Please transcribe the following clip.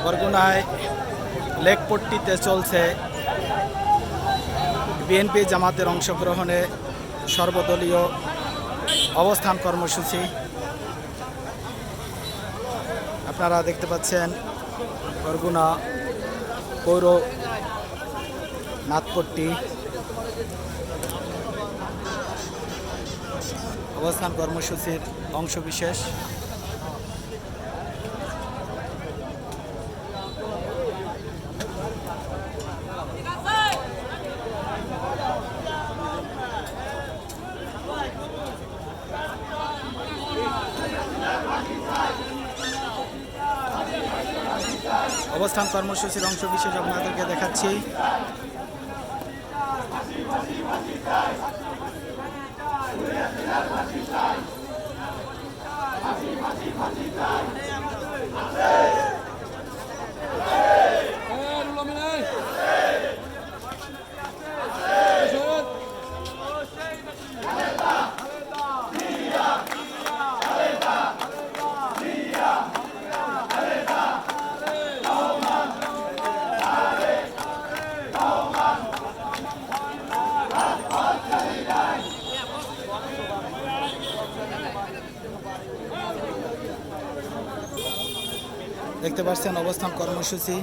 বরগুনায় লেকপট্টিতে চলছে বিএনপি জামাতের অংশগ্রহণে সর্বদলীয় অবস্থান কর্মসূচি। আপনারা দেখতে পাচ্ছেন বরগুনা পৌর নাথপট্টি অবস্থান কর্মসূচির অংশবিশেষ। অবস্থান কর্মসূচির অংশবিশেষ আপনাদেরকে দেখাচ্ছি। দেখতে পাচ্ছেন অবস্থান কর্মসূচি।